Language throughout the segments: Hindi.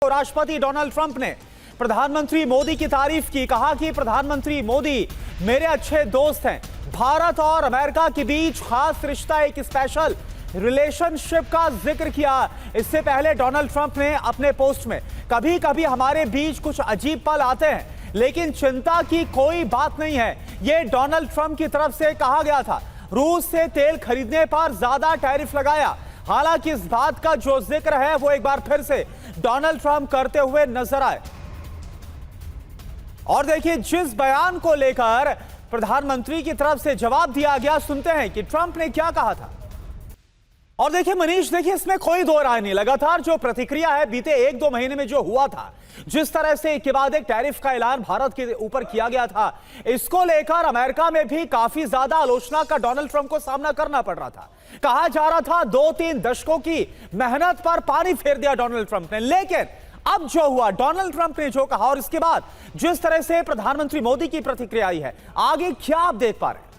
राष्ट्रपति डोनाल्ड ट्रंप ने प्रधानमंत्री मोदी की तारीफ की। कहा कि प्रधानमंत्री मोदी मेरे अच्छे दोस्त हैं। भारत और अमेरिका के बीच खास रिश्ता, एक स्पेशल रिलेशनशिप का जिक्र किया। इससे पहले डोनाल्ड ट्रंप ने अपने पोस्ट में कभी कभी हमारे बीच कुछ अजीब पल आते हैं, लेकिन चिंता की कोई बात नहीं है, यह डोनाल्ड ट्रंप की तरफ से कहा गया था। रूस से तेल खरीदने पर ज्यादा टैरिफ लगाया। हालांकि इस बात का जो जिक्र है वो एक बार फिर से डोनाल्ड ट्रंप करते हुए नजर आए। और देखिए, जिस बयान को लेकर प्रधानमंत्री की तरफ से जवाब दिया गया, सुनते हैं कि ट्रंप ने क्या कहा था। और देखिए मनीष, देखिए इसमें कोई दो राय नहीं। लगातार जो प्रतिक्रिया है बीते 1-2 महीने में जो हुआ था, जिस तरह से एक के बाद एक टैरिफ का ऐलान भारत के ऊपर किया गया था, इसको लेकर अमेरिका में भी काफी ज्यादा आलोचना का डोनाल्ड ट्रंप को सामना करना पड़ रहा था। कहा जा रहा था 2-3 दशकों की मेहनत पर पानी फेर दिया डोनाल्ड ट्रंप ने। लेकिन अब जो हुआ, डोनाल्ड ट्रंप ने जो कहा और इसके बाद जिस तरह से प्रधानमंत्री मोदी की प्रतिक्रिया आई है, आगे क्या आप देख पा रहे हैं?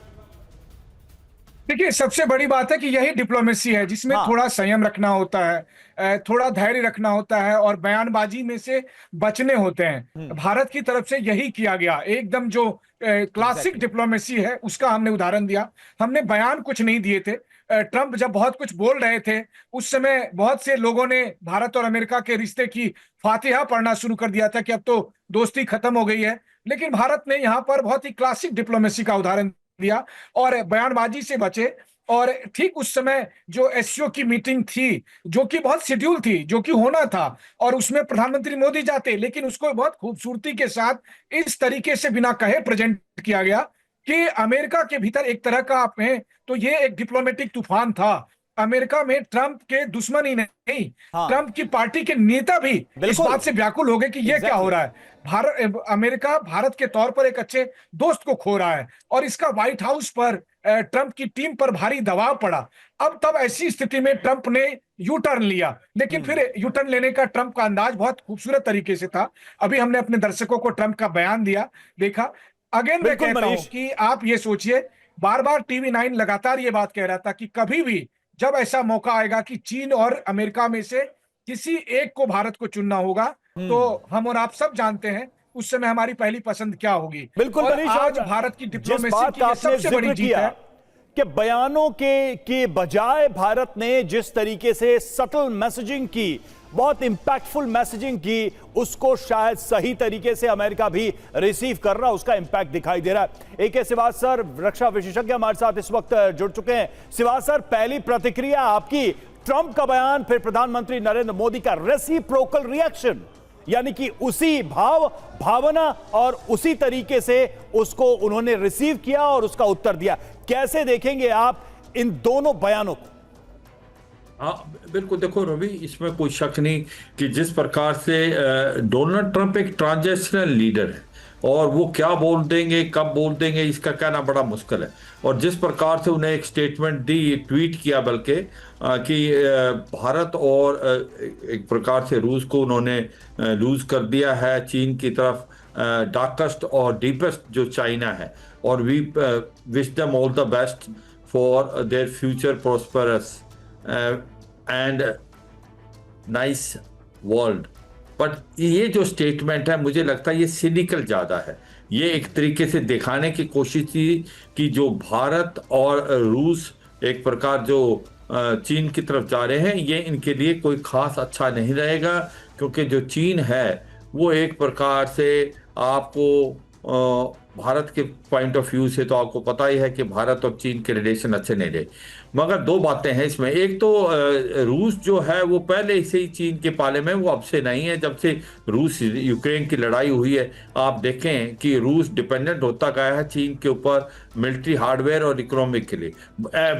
देखिए, सबसे बड़ी बात है कि यही डिप्लोमेसी है, जिसमें थोड़ा संयम रखना होता है, थोड़ा धैर्य रखना होता है और बयानबाजी में से बचने होते हैं। भारत की तरफ से यही किया गया। एकदम जो क्लासिक डिप्लोमेसी है उसका हमने उदाहरण दिया। हमने बयान कुछ नहीं दिए थे। ट्रंप जब बहुत कुछ बोल रहे थे, उस समय बहुत से लोगों ने भारत और अमेरिका के रिश्ते की फातिहा पढ़ना शुरू कर दिया था कि अब तो दोस्ती खत्म हो गई है। लेकिन भारत ने यहाँ पर बहुत ही क्लासिक डिप्लोमेसी का उदाहरण दिया और बयानबाजी से बचे। और ठीक उस समय जो एससीओ की मीटिंग थी, जो कि बहुत शेड्यूल थी, जो कि होना था, और उसमें प्रधानमंत्री मोदी जाते, लेकिन उसको बहुत खूबसूरती के साथ इस तरीके से बिना कहे प्रेजेंट किया गया कि अमेरिका के भीतर एक तरह का आप हैं तो ये एक डिप्लोमेटिक तूफान था। अमेरिका में ट्रंप के दुश्मन ही नहीं, ट्रंप की पार्टी के नेता भी इस बात से व्याकुल हो गए कि ये क्या हो रहा है। अमेरिका भारत के तौर पर एक अच्छे दोस्त को खो रहा है और इसका व्हाइट हाउस पर ट्रंप की टीम पर भारी दबाव पड़ा। अब तब ऐसी स्थिति में ट्रंप ने यू टर्न लिया, लेकिन फिर यू टर्न लेने का ट्रंप का अंदाज बहुत खूबसूरत तरीके से था। अभी हमने अपने दर्शकों को ट्रंप का बयान दिया, देखा। अगेन मैं कहता हूं कि आप ये सोचिए, बार बार टीवी 9 लगातार ये बात कह रहा था कि कभी भी जब ऐसा मौका आएगा कि चीन और अमेरिका में से किसी एक को भारत को चुनना होगा, तो हम और आप सब जानते हैं उस समय हमारी पहली पसंद क्या होगी। बिल्कुल, और आज भारत की डिप्लोमेसी की सबसे बड़ी जीत है कि बयानों के बजाय भारत ने जिस तरीके से सटल मैसेजिंग की, बहुत इंपैक्टफुल मैसेजिंग की, उसको शायद सही तरीके से अमेरिका भी रिसीव कर रहा, उसका इंपैक्ट दिखाई दे रहा है। AK सिवाज सर, रक्षा विशेषज्ञ हमारे साथ इस वक्त जुड़ चुके हैं। सिवाज सर, पहली प्रतिक्रिया आपकी, ट्रंप का बयान, फिर प्रधानमंत्री नरेंद्र मोदी का रेसिप्रोकल रिएक्शन, यानी कि उसी भावना और उसी तरीके से उसको उन्होंने रिसीव किया और उसका उत्तर दिया। कैसे देखेंगे आप इन दोनों बयानों को? हाँ बिल्कुल, देखो रवि, इसमें कोई शक नहीं कि जिस प्रकार से डोनाल्ड ट्रंप एक ट्रांजिशनल लीडर है और वो क्या बोल देंगे, कब बोल देंगे, इसका कहना बड़ा मुश्किल है। और जिस प्रकार से उन्हें एक स्टेटमेंट दी, ट्वीट किया बल्कि कि भारत और एक प्रकार से रूस को उन्होंने लूज कर दिया है चीन की तरफ, डार्केस्ट और डीपेस्ट जो चाइना है, और we wish them all the best for their future prosperous and nice world. But ये जो स्टेटमेंट है, मुझे लगता है ये सिनिकल ज़्यादा है। ये एक तरीके से दिखाने की कोशिश थी कि जो भारत और रूस एक प्रकार जो चीन की तरफ जा रहे हैं, ये इनके लिए कोई खास अच्छा नहीं रहेगा, क्योंकि जो चीन है वो एक प्रकार से आपको भारत के पॉइंट ऑफ व्यू से तो आपको पता ही है कि भारत और चीन के रिलेशन अच्छे नहीं रहे। मगर दो बातें हैं इसमें। एक तो रूस जो है वो पहले से ही चीन के पाले में, वो अब से नहीं है। जब से रूस यूक्रेन की लड़ाई हुई है, आप देखें कि रूस डिपेंडेंट होता गया है चीन के ऊपर मिलिट्री हार्डवेयर और इकोनॉमिक के लिए।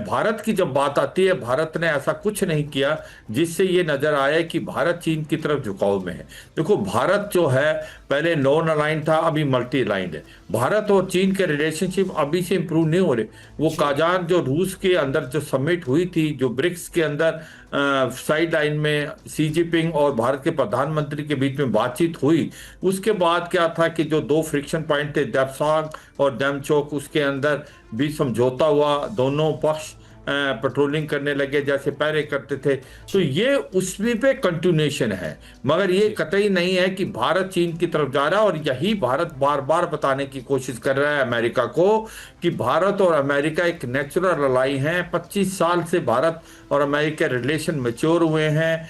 भारत की जब बात आती है, भारत ने ऐसा कुछ नहीं किया जिससे ये नजर आया कि भारत चीन की तरफ झुकाव में है। देखो, भारत जो है पहले नॉन अलाइंड था, अभी मल्टी अलाइंड है। भारत और चीन के रिलेशनशिप अभी से इंप्रूव नहीं हो रहे। वो काजान जो रूस के अंदर जो समिट हुई थी, जो ब्रिक्स के अंदर साइड लाइन में सी जिनपिंग और भारत के प्रधानमंत्री के बीच में बातचीत हुई, उसके बाद क्या था कि जो दो फ्रिक्शन पॉइंट थे, देपसांग और डेमचोक, उसके अंदर भी समझौता हुआ। दोनों पक्ष पेट्रोलिंग करने लगे जैसे पहले करते थे। तो ये उसमें पे कंटिन्यूएशन है, मगर ये कतई नहीं है कि भारत चीन की तरफ जा रहा है। और यही भारत बार बार बताने की कोशिश कर रहा है अमेरिका को कि भारत और अमेरिका एक नेचुरल अलाई हैं। 25 साल से भारत और अमेरिका रिलेशन मैच्योर हुए हैं।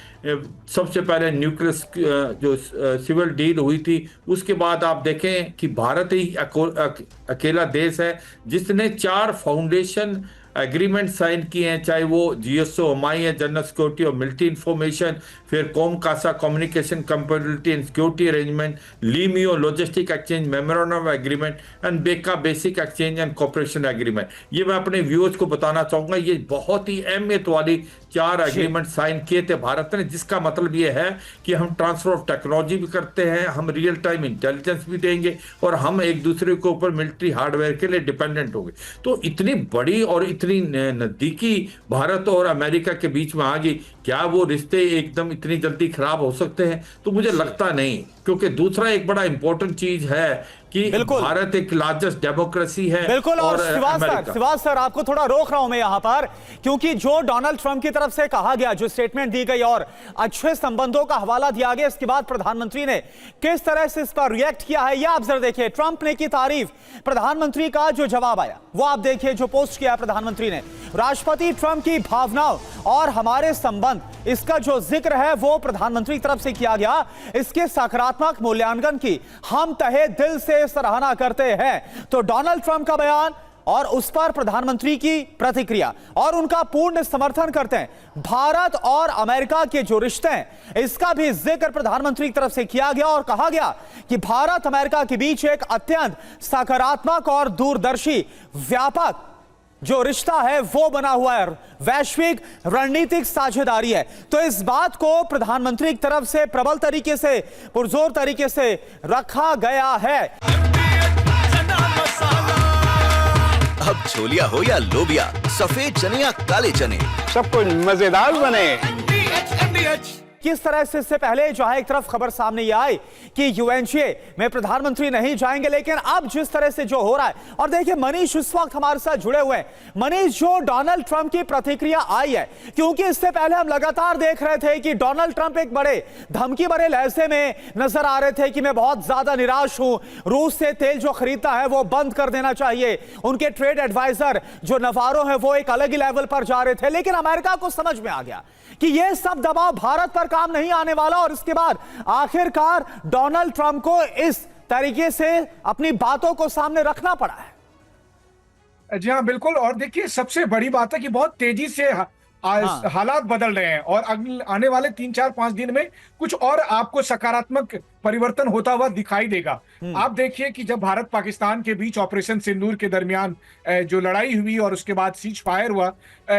सबसे पहले न्यूक्लियर जो सिविल डील हुई थी, उसके बाद आप देखें कि भारत ही अकेला देश है जिसने 4 फाउंडेशन एग्रीमेंट साइन किए हैं, चाहे वो GSO-MI है, जनरल सिक्योरिटी और मिलिट्री इंफॉर्मेशन, फिर COMCASA communication compatibility and security arrangement, LEMOA logistic exchange memorandum of agreement and BECA basic exchange and cooperation agreement. ये मैं अपने व्यूअर्स को बताना चाहूंगा, ये बहुत ही अहमियत वाली 4 एग्रीमेंट साइन किए थे भारत ने, जिसका मतलब ये है कि हम ट्रांसफर ऑफ टेक्नोलॉजी भी करते हैं, हम रियल टाइम इंटेलिजेंस भी देंगे और हम एक दूसरे के ऊपर मिलिट्री हार्डवेयर के लिए डिपेंडेंट होंगे। तो इतनी बड़ी और इतनी नजदीकी भारत और अमेरिका के बीच में आ गई, क्या वो रिश्ते एकदम इतनी जल्दी खराब हो सकते हैं? तो मुझे लगता नहीं, क्योंकि दूसरा एक बड़ा इंपॉर्टेंट चीज है कि भारत एक लार्जेस्ट डेमोक्रेसी है। बिल्कुल। और शिवाज सर आपको थोड़ा रोक रहा हूं मैं यहां पर, क्योंकि जो डोनाल्ड ट्रंप की तरफ से कहा गया, जो स्टेटमेंट दी गई और अच्छे संबंधों का हवाला दिया गया, इसके बाद प्रधानमंत्री ने किस तरह से इस पर रिएक्ट किया है, यह आप जरा देखिए। ट्रंप ने की तारीफ, प्रधानमंत्री का जो जवाब आया वो आप देखिए, जो पोस्ट किया प्रधानमंत्री ने। राष्ट्रपति ट्रंप की भावनाओं और हमारे संबंध, इसका जो जिक्र है वो प्रधानमंत्री की तरफ से किया गया। इसके सकारात्मक मूल्यांकन की हम तहे दिल से सराहना करते हैं। तो डोनाल्ड ट्रंप का बयान और उस पर प्रधानमंत्री की प्रतिक्रिया और उनका पूर्ण समर्थन करते हैं। भारत और अमेरिका के जो रिश्ते हैं, इसका भी जिक्र प्रधानमंत्री की तरफ से किया गया और कहा गया कि भारत अमेरिका के बीच एक अत्यंत सकारात्मक और दूरदर्शी व्यापक जो रिश्ता है वो बना हुआ है, वैश्विक रणनीतिक साझेदारी है। तो इस बात को प्रधानमंत्री की तरफ से प्रबल तरीके से, पुरजोर तरीके से रखा गया है। अब छोलिया हो या लोबिया, सफेद चने या काले चने, सब कुछ मजेदार बने। किस तरह से इससे पहले जो है एक तरफ खबर सामने ये आई कि UNGA में प्रधानमंत्री नहीं जाएंगे, लेकिन अब जिस तरह से जो हो रहा है, और देखिए मनीष इस वक्त हमारे साथ जुड़े हुए हैं। मनीष, जो डोनाल्ड ट्रंप की प्रतिक्रिया आई है, क्योंकि इससे पहले हम लगातार देख रहे थे कि डोनाल्ड ट्रंप एक बड़े धमकी भरे लहजे में नजर आ रहे थे कि मैं बहुत ज्यादा निराश हूं, रूस से तेल जो खरीदता है वो बंद कर देना चाहिए। उनके ट्रेड एडवाइजर जो नवारो है वो एक अलग ही लेवल पर जा रहे थे, लेकिन अमेरिका को समझ में आ गया कि यह सब दबाव भारत पर काम नहीं आने वाला। और इसके बाद आखिरकार डोनाल्ड ट्रंप को इस तरीके से अपनी बातों को सामने रखना पड़ा है। जी हाँ, बिल्कुल। और देखिए सबसे बड़ी बात है कि बहुत तेजी से हालात बदल रहे हैं और आने वाले 3-4-5 दिन में कुछ और आपको सकारात्मक परिवर्तन होता हुआ दिखाई देगा। आप देखिए कि जब भारत पाकिस्तान के बीच ऑपरेशन सिंदूर के दरमियान जो लड़ाई हुई और उसके बाद सीज फायर हुआ,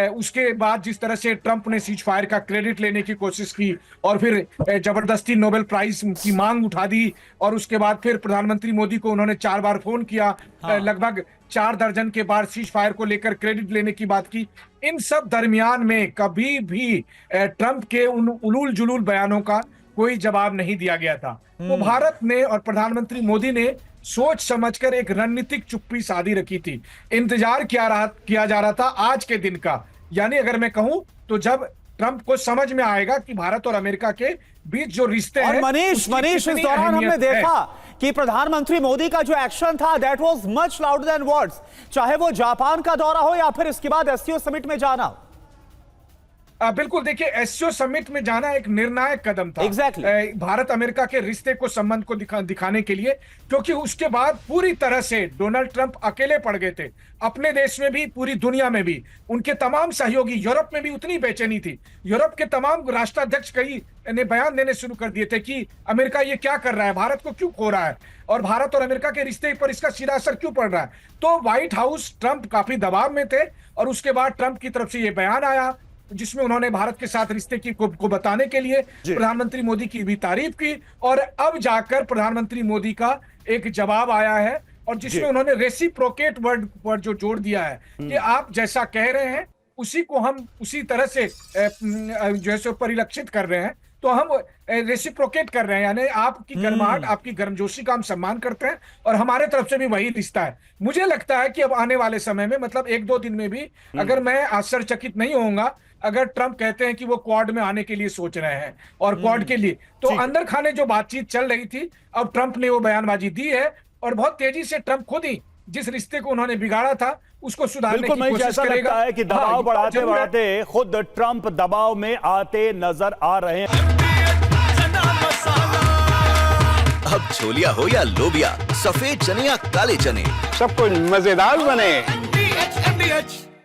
उसके बाद जिस तरह से ट्रंप ने सीज फायर का क्रेडिट लेने की कोशिश की और फिर जबरदस्ती नोबेल प्राइज की मांग उठा दी, और उसके बाद फिर प्रधानमंत्री मोदी को उन्होंने 4 बार फोन किया, लगभग 4 दर्जन के बाद सीज फायर को लेकर क्रेडिट लेने की बात की। इन सब दरमियान में कभी भी ट्रंप के उन उलूल जुलूल बयानों का कोई जवाब नहीं दिया गया था। तो भारत ने और प्रधानमंत्री मोदी ने सोच समझकर एक रणनीतिक चुप्पी साधी रखी थी। इंतजार किया जा रहा था आज के दिन का, यानी अगर मैं कहूं तो जब ट्रंप को समझ में आएगा कि भारत और अमेरिका के बीच जो रिश्ते हैं। और मनीष इस दौरान हमने देखा कि प्रधानमंत्री मोदी का जो एक्शन था, that was much louder than words, चाहे वो जापान का दौरा हो या फिर इसके बाद SCO समिट में जाना हो। बिल्कुल, देखिए SCO समिट में जाना एक निर्णायक कदम था। Exactly. भारत अमेरिका के रिश्ते को, संबंध को दिखाने के लिए, क्योंकि उसके बाद पूरी तरह से डोनाल्ड ट्रंप अकेले पड़ गए थे। अपने देश में भी, पूरी दुनिया में भी उनके तमाम सहयोगी, यूरोप में भी उतनी बेचैनी थी। यूरोप के तमाम राष्ट्राध्यक्ष कई ने बयान देने शुरू कर दिए थे कि अमेरिका ये क्या कर रहा है, भारत को क्यों खो रहा है और भारत और अमेरिका के रिश्ते पर इसका सीधा असर क्यों पड़ रहा है। तो व्हाइट हाउस, ट्रंप काफी दबाव में थे और उसके बाद ट्रंप की तरफ से ये बयान आया जिसमें उन्होंने भारत के साथ रिश्ते को बताने के लिए प्रधानमंत्री मोदी की भी तारीफ की। और अब जाकर प्रधानमंत्री मोदी का एक जवाब आया है और जिसमें उन्होंने रेसिप्रोकेट वर्ड पर जो जोड़ दिया है कि आप जैसा कह रहे हैं उसी को हम उसी तरह से जो है परिलक्षित कर रहे हैं। तो हम रेसिप्रोकेट कर रहे हैं, यानी आपकी गर्माहट, आपकी गर्मजोशी का हम सम्मान करते हैं और हमारे तरफ से भी वही रिश्ता है। मुझे लगता है कि अब आने वाले समय में, मतलब 1-2 दिन में भी, अगर मैं आश्चर्यचकित नहीं होऊंगा अगर ट्रंप कहते हैं कि वो क्वाड में आने के लिए सोच रहे हैं, और क्वाड के लिए तो अंदर खाने जो बातचीत चल रही थी, अब ट्रंप ने वो बयानबाजी दी है और बहुत तेजी से ट्रंप खुद ही जिस रिश्ते को उन्होंने बिगाड़ा था उसको सुधारने बिल्कुल, की मनीष, कोशिश ऐसा करेगा। लगता है कि दबाव हाँ, ये बढ़ाते जरूर है। बढ़ाते खुद ट्रंप दबाव में आते नजर आ रहे हैं। अब छोलिया हो या लोबिया, सफेद चने या काले चने, सब कुछ मजेदार बने।